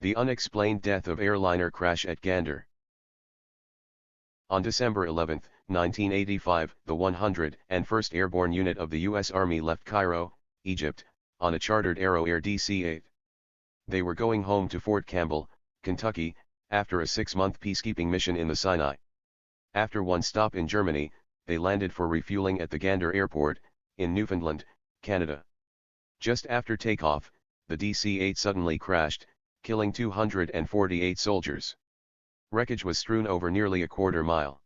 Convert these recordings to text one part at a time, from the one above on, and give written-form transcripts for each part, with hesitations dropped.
The unexplained death of airliner crash at Gander. On December 11, 1985, the 101st Airborne Unit of the U.S. Army left Cairo, Egypt, on a chartered Aero Air DC-8. They were going home to Fort Campbell, Kentucky, after a 6-month peacekeeping mission in the Sinai. After one stop in Germany, they landed for refueling at the Gander Airport, in Newfoundland, Canada. Just after takeoff, the DC-8 suddenly crashed, killing 248 soldiers. Wreckage was strewn over nearly a quarter mile.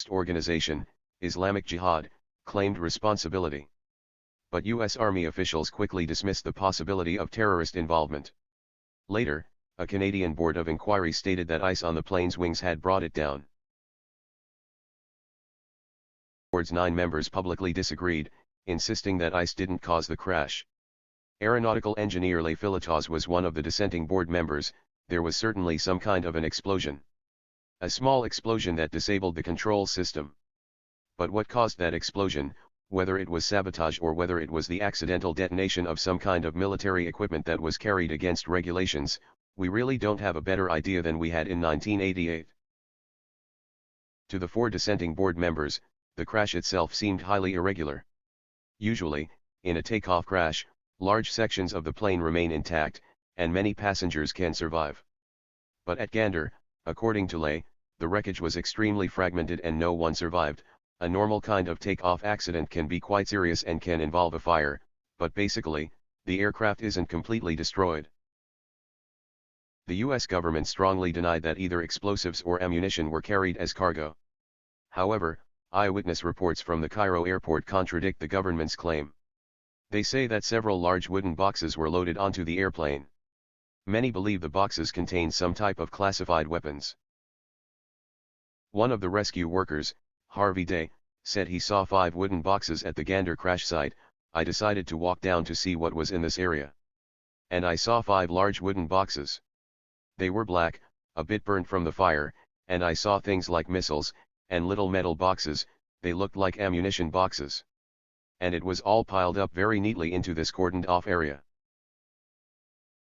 Organization, Islamic Jihad, claimed responsibility. But U.S. Army officials quickly dismissed the possibility of terrorist involvement. Later, a Canadian board of inquiry stated that ice on the plane's wings had brought it down. The board's 9 members publicly disagreed, insisting that ice didn't cause the crash. Aeronautical engineer Les Filetas was one of the dissenting board members. There was certainly some kind of an explosion. A small explosion that disabled the control system. But what caused that explosion, whether it was sabotage or whether it was the accidental detonation of some kind of military equipment that was carried against regulations, we really don't have a better idea than we had in 1988. To the 4 dissenting board members, the crash itself seemed highly irregular. Usually, in a takeoff crash, large sections of the plane remain intact, and many passengers can survive. But at Gander, according to Les, the wreckage was extremely fragmented and no one survived. A normal kind of takeoff accident can be quite serious and can involve a fire, but basically, the aircraft isn't completely destroyed. The U.S. government strongly denied that either explosives or ammunition were carried as cargo. However, eyewitness reports from the Cairo airport contradict the government's claim. They say that several large wooden boxes were loaded onto the airplane. Many believe the boxes contained some type of classified weapons. One of the rescue workers, Harvey Day, said he saw 5 wooden boxes at the Gander crash site. I decided to walk down to see what was in this area. And I saw 5 large wooden boxes. They were black, a bit burnt from the fire, and I saw things like missiles, and little metal boxes. They looked like ammunition boxes. And it was all piled up very neatly into this cordoned off area.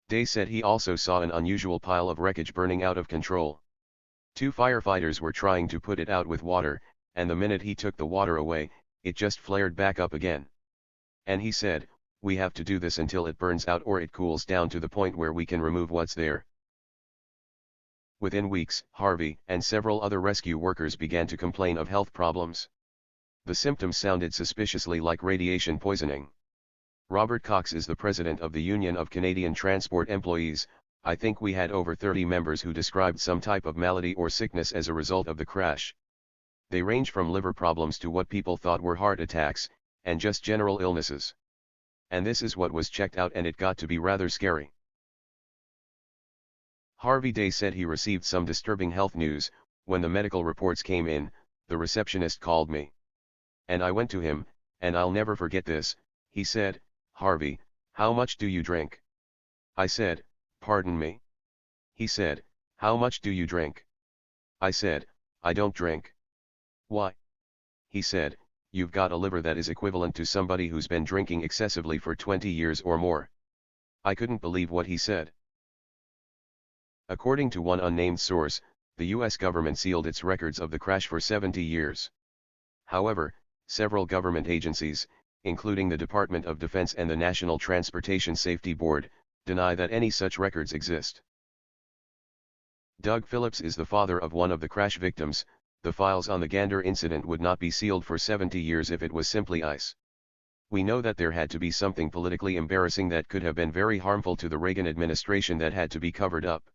Day said he also saw an unusual pile of wreckage burning out of control. 2 firefighters were trying to put it out with water, and the minute he took the water away, it just flared back up again. And he said, "We have to do this until it burns out or it cools down to the point where we can remove what's there." Within weeks, Harvey and several other rescue workers began to complain of health problems. The symptoms sounded suspiciously like radiation poisoning. Robert Cox is the president of the Union of Canadian Transport Employees. I think we had over 30 members who described some type of malady or sickness as a result of the crash. They range from liver problems to what people thought were heart attacks, and just general illnesses. And this is what was checked out, and it got to be rather scary. Harvey Day said he received some disturbing health news. When the medical reports came in, the receptionist called me. And I went to him, and I'll never forget this. He said, "Harvey, how much do you drink?" I said, "Pardon me?" He said, "How much do you drink?" I said, "I don't drink." "Why?" He said, "You've got a liver that is equivalent to somebody who's been drinking excessively for 20 years or more." I couldn't believe what he said. According to one unnamed source, the U.S. government sealed its records of the crash for 70 years. However, several government agencies, including the Department of Defense and the National Transportation Safety Board, deny that any such records exist. Doug Phillips is the father of one of the crash victims. The files on the Gander incident would not be sealed for 70 years if it was simply ice. We know that there had to be something politically embarrassing that could have been very harmful to the Reagan administration that had to be covered up.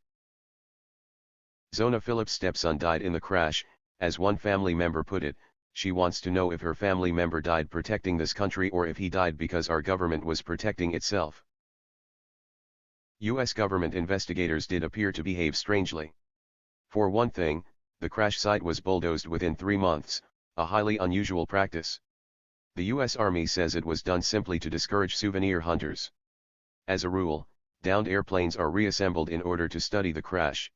Zona Phillips' stepson died in the crash. As one family member put it, she wants to know if her family member died protecting this country or if he died because our government was protecting itself. U.S. government investigators did appear to behave strangely. For one thing, the crash site was bulldozed within 3 months, a highly unusual practice. The U.S. Army says it was done simply to discourage souvenir hunters. As a rule, downed airplanes are reassembled in order to study the crash.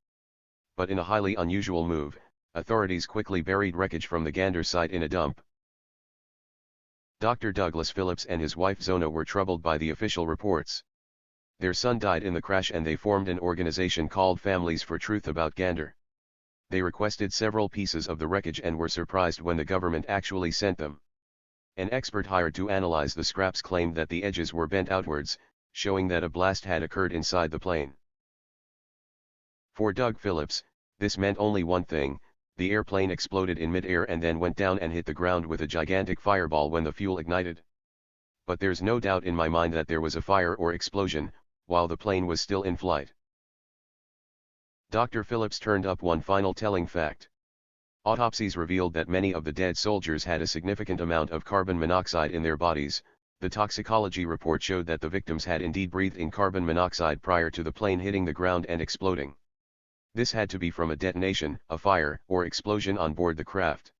But in a highly unusual move, authorities quickly buried wreckage from the Gander site in a dump. Dr. Douglas Phillips and his wife Zona were troubled by the official reports. Their son died in the crash and they formed an organization called Families for Truth about Gander. They requested several pieces of the wreckage and were surprised when the government actually sent them. An expert hired to analyze the scraps claimed that the edges were bent outwards, showing that a blast had occurred inside the plane. For Doug Phillips, this meant only one thing: the airplane exploded in mid-air and then went down and hit the ground with a gigantic fireball when the fuel ignited. But there's no doubt in my mind that there was a fire or explosion, while the plane was still in flight. Dr. Phillips turned up one final telling fact. Autopsies revealed that many of the dead soldiers had a significant amount of carbon monoxide in their bodies. The toxicology report showed that the victims had indeed breathed in carbon monoxide prior to the plane hitting the ground and exploding. This had to be from a detonation, a fire, or explosion on board the craft.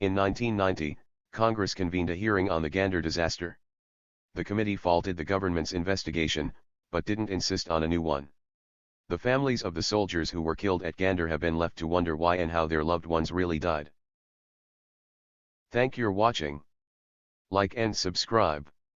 In 1990, Congress convened a hearing on the Gander disaster. The committee faulted the government's investigation, but didn't insist on a new one. The families of the soldiers who were killed at Gander have been left to wonder why and how their loved ones really died. Thank you for watching. Like and subscribe.